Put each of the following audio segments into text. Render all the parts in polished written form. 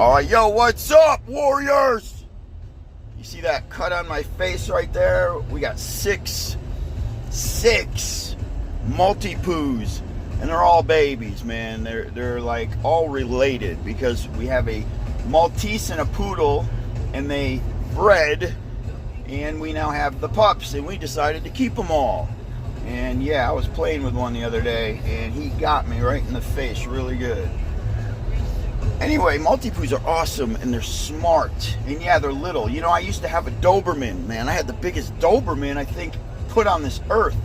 Alright, yo, what's up, warriors? You see that cut on my face right there? We got six multi-poos, and they're all babies, man. They're like all related because we have a Maltese and a poodle, and they bred, and we now have the pups, and we decided to keep them all. And yeah, I was playing with one the other day, and he got me right in the face really good. Anyway, Maltipoos are awesome, and they're smart, and yeah, they're little. You know, I used to have a Doberman, man. I had the biggest Doberman, I think, put on this earth.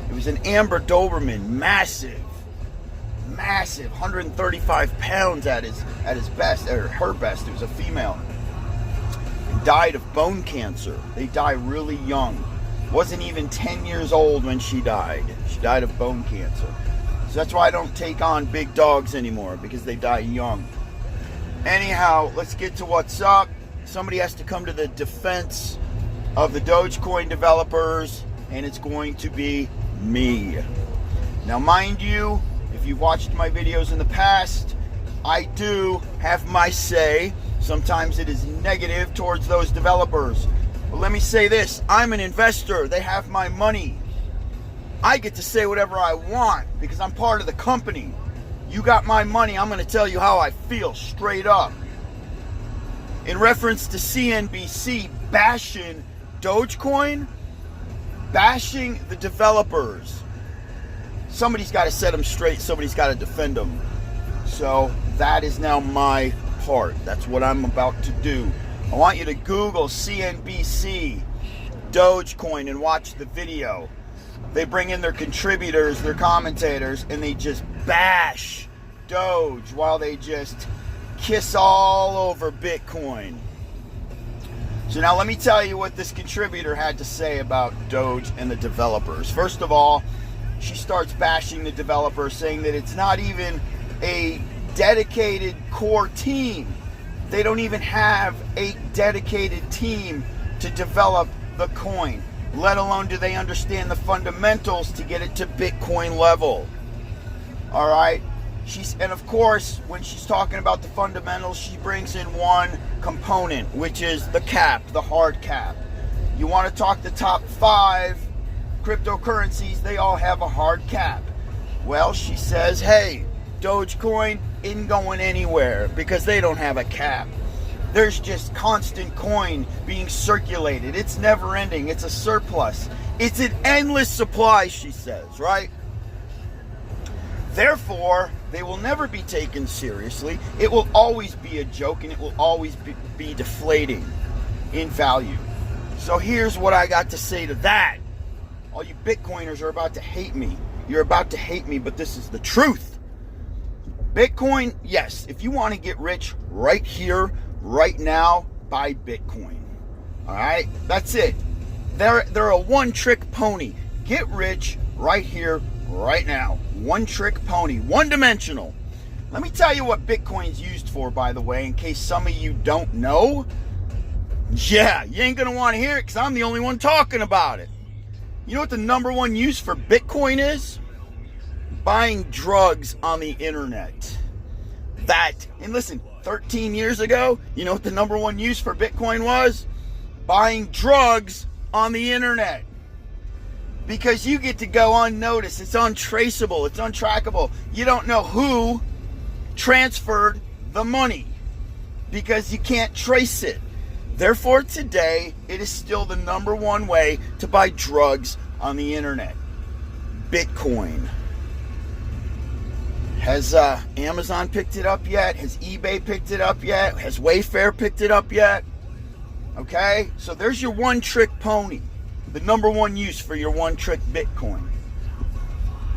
It was an Amber Doberman, massive, 135 pounds at his best, or her best. It was a female. It died of bone cancer. They die really young. Wasn't even 10 years old when she died. She died of bone cancer. So that's why I don't take on big dogs anymore, because they die young. Anyhow, let's get to what's up. Somebody has to come to the defense of the DogeCoin developers, and it's going to be me. Now, mind you, if you've watched my videos in the past, I do have my say. Sometimes it is negative towards those developers. But let me say this, I'm an investor. They have my money. I get to say whatever I want because I'm part of the company. You got my money, I'm going to tell you how I feel straight up. In reference to CNBC bashing DogeCoin, bashing the developers, somebody's got to set them straight, somebody's got to defend them. So that is now my part. That's what I'm about to do. I want you to Google CNBC DogeCoin and watch the video. They bring in their contributors, their commentators, and they just bash Doge while they just kiss all over Bitcoin. So now let me tell you what this contributor had to say about Doge and the developers. First of all, she starts bashing the developers, saying that it's not even a dedicated core team. They don't even have a dedicated team to develop the coin, let alone do they understand the fundamentals to get it to Bitcoin level. All right. And of course, when she's talking about the fundamentals, she brings in one component, which is the cap, the hard cap. You want to talk the top 5 cryptocurrencies, they all have a hard cap. Well, she says, hey, Dogecoin isn't going anywhere because they don't have a cap. There's just constant coin being circulated. It's never ending. It's a surplus. It's an endless supply, she says, right? Therefore, they will never be taken seriously. It will always be a joke, and it will always be deflating in value. So here's what I got to say to that. All you Bitcoiners are about to hate me. You're about to hate me, but this is the truth. Bitcoin, yes, if you want to get rich right here, right now, buy Bitcoin. All right, that's it. They're a one-trick pony. Get rich right here, right now. One-trick pony, one-dimensional. Let me tell you what Bitcoin's used for, by the way, in case some of you don't know. Yeah, you ain't gonna want to hear it because I'm the only one talking about it. You know what the number one use for Bitcoin is? Buying drugs on the internet. And listen, 13 years ago, you know what the number one use for Bitcoin was? Buying drugs on the internet. Because you get to go unnoticed. It's untraceable. It's untrackable. You don't know who transferred the money because you can't trace it. Therefore, today, it is still the number one way to buy drugs on the internet. Bitcoin. Has Amazon picked it up yet? Has eBay picked it up yet? Has Wayfair picked it up yet? Okay, so there's your one-trick pony. The number one use for your one-trick Bitcoin.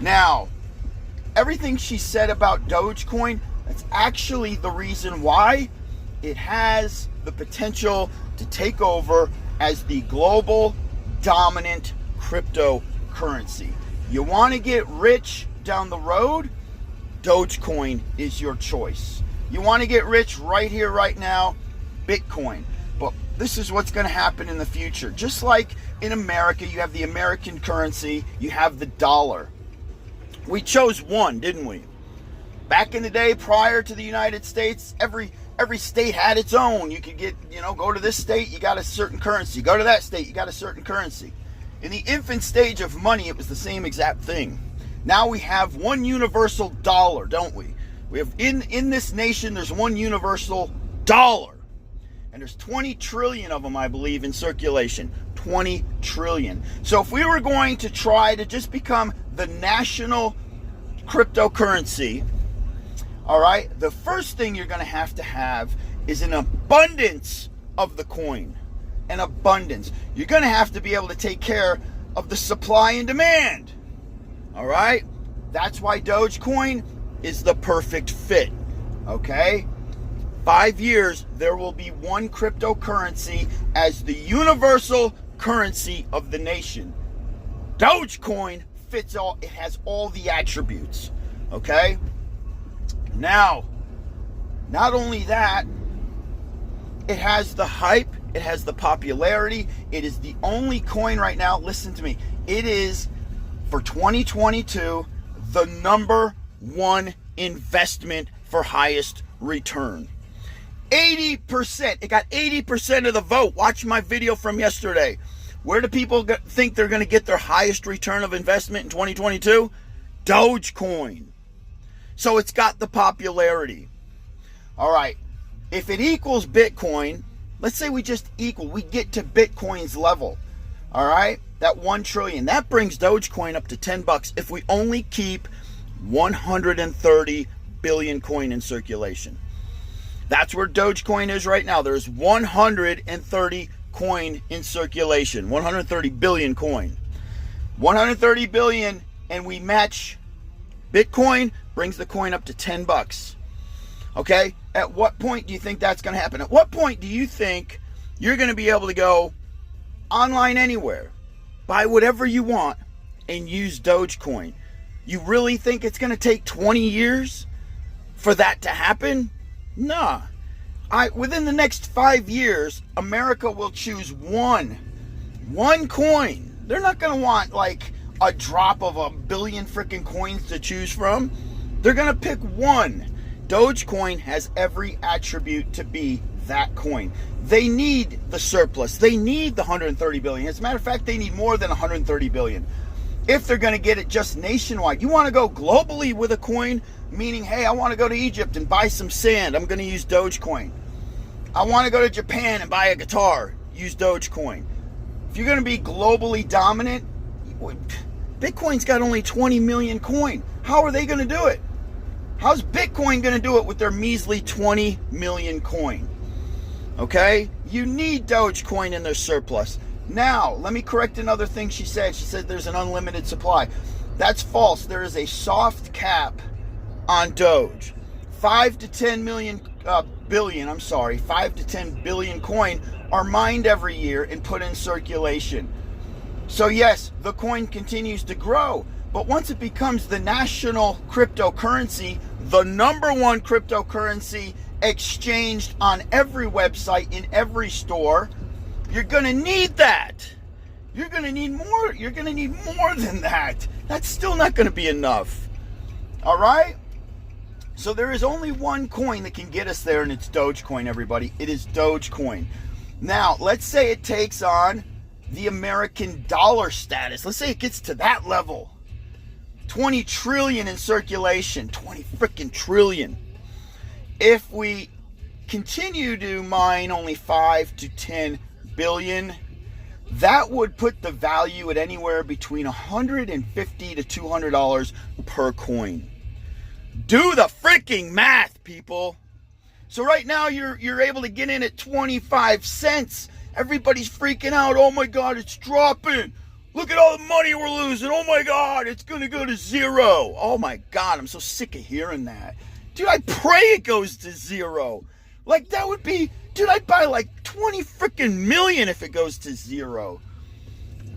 Now, everything she said about Dogecoin, that's actually the reason why it has the potential to take over as the global dominant cryptocurrency. You want to get rich down the road? Dogecoin is your choice. You want to get rich right here, right now? Bitcoin. But this is what's going to happen in the future. Just like in America, you have the American currency, you have the dollar. We chose one, didn't we? Back in the day, prior to the United States, every every state had its own. You could get, go to this state, you got a certain currency. Go to that state, you got a certain currency. In the infant stage of money, it was the same exact thing. Now we have one universal dollar, don't we? We have in this nation, there's one universal dollar. And there's 20 trillion of them, I believe, in circulation. 20 trillion. So if we were going to try to just become the national cryptocurrency, all right, the first thing you're going to have is an abundance of the coin. An abundance. You're going to have to be able to take care of the supply and demand. All right? That's why DogeCoin is the perfect fit. Okay? 5 years, there will be one cryptocurrency as the universal currency of the nation. DogeCoin fits all, it has all the attributes. Okay? Now, not only that, it has the hype, it has the popularity, it is the only coin right now, listen to me, it is, for 2022, the number one investment for highest return. 80%, it got 80% of the vote. Watch my video from yesterday. Where do people think they're going to get their highest return of investment in 2022? DogeCoin. So it's got the popularity. All right, if it equals Bitcoin, let's say we just we get to Bitcoin's level. All right, that 1 trillion, that brings DogeCoin up to $10 if we only keep 130 billion coin in circulation. That's where DogeCoin is right now. There's 130 coin in circulation, 130 billion coin. 130 billion, and we match Bitcoin, brings the coin up to $10. Okay? At what point do you think that's going to happen? At what point do you think you're going to be able to go online anywhere, buy whatever you want, and use DogeCoin? You really think it's going to take 20 years for that to happen? Nah. Within the next 5 years, America will choose one coin. They're not going to want like a drop of a billion freaking coins to choose from. They're going to pick one. DogeCoin has every attribute to be that coin. They need the surplus. They need the 130 billion. As a matter of fact, they need more than 130 billion. If they're going to get it just nationwide. You want to go globally with a coin, meaning, hey, I want to go to Egypt and buy some sand. I'm going to use DogeCoin. I want to go to Japan and buy a guitar. Use DogeCoin. If you're going to be globally dominant, Bitcoin's got only 20 million coin. How are they going to do it? How's Bitcoin going to do it with their measly 20 million coin? Okay? You need Dogecoin in their surplus. Now, let me correct another thing she said. She said there's an unlimited supply. That's false. There is a soft cap on Doge. 5 to 10 billion coin are mined every year and put in circulation. So yes, the coin continues to grow, but once it becomes the national cryptocurrency, the number one cryptocurrency exchanged on every website, in every store, you're going to need that. You're going to need more. You're going to need more than that. That's still not going to be enough. All right? So there is only one coin that can get us there, and it's DogeCoin, everybody. It is DogeCoin. Now, let's say it takes on the American dollar status. Let's say it gets to that level. 20 trillion in circulation. 20 freaking trillion. If we continue to mine only 5 to 10 billion, that would put the value at anywhere between $150 to $200 per coin. Do the freaking math, people. So right now you're able to get in at 25 cents. Everybody's freaking out. Oh my God, it's dropping. Look at all the money we're losing. Oh my God, it's going to go to zero. Oh my God, I'm so sick of hearing that. Dude, I pray it goes to zero. Like that would be, dude, I'd buy like 20 freaking million if it goes to zero.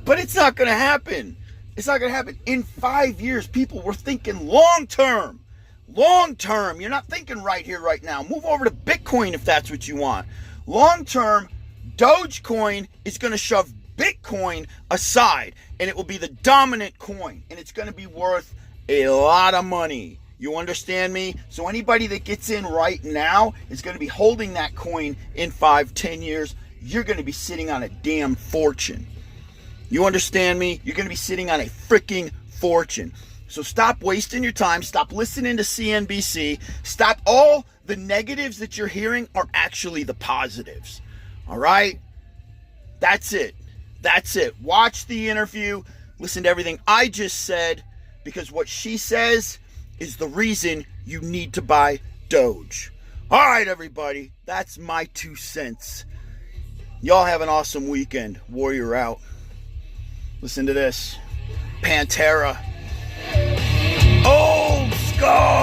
But it's not going to happen. It's not going to happen. In 5 years, people were thinking long term. Long term. You're not thinking right here, right now. Move over to Bitcoin if that's what you want. Long term, DogeCoin is going to shove Bitcoin aside, and it will be the dominant coin, and it's going to be worth a lot of money. You understand me? So anybody that gets in right now is going to be holding that coin in 5-10 years. You're going to be sitting on a damn fortune. You understand me? You're going to be sitting on a freaking fortune. So stop wasting your time. Stop listening to CNBC. Stop. All the negatives that you're hearing are actually the positives. All right? That's it. That's it. Watch the interview. Listen to everything I just said, because what she says is the reason you need to buy Doge. All right, everybody. That's my 2 cents. Y'all have an awesome weekend. Warrior out. Listen to this. Pantera. Old Skull.